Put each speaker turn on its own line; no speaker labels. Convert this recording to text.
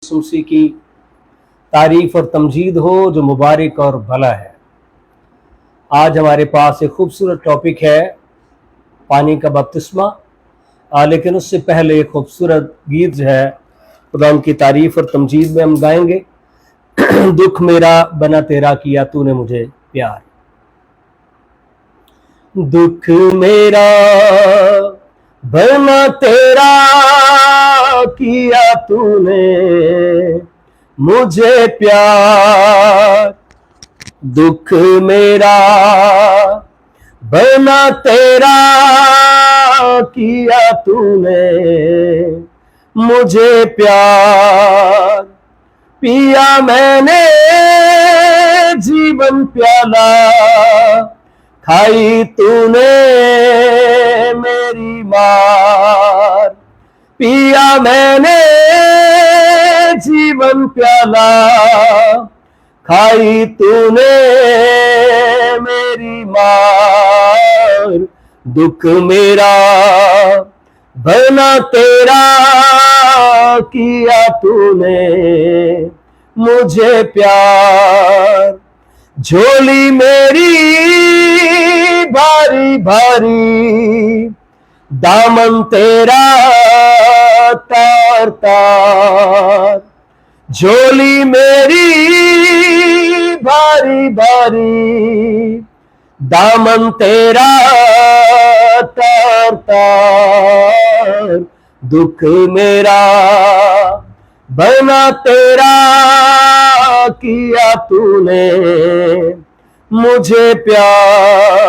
Sushi की तारीफ और तमजीद हो जो मुबारक और भला है। आज हमारे पास एक खूबसूरत टॉपिक है पानी का बपतिस्मा, लेकिन उससे पहले एक खूबसूरत गीत जो है खुदा उनकी तारीफ और तमजीद में हम गाएंगे। दुख मेरा बना तेरा किया तूने मुझे प्यार। दुख मेरा बना तेरा किया तूने मुझे प्यार। दुख मेरा बना तेरा किया तूने मुझे प्यार। पिया मैंने जीवन प्याला, खाई तूने मेरी मार। पिया मैंने जीवन प्याला, खाई तूने मेरी मार। दुख मेरा बना तेरा किया तूने मुझे प्यार। झोली मेरी भारी भारी, दामन तेरा तार तार। झोली मेरी भारी भारी, दामन तेरा तार तार। दुख मेरा बना तेरा किया तूने मुझे प्यार।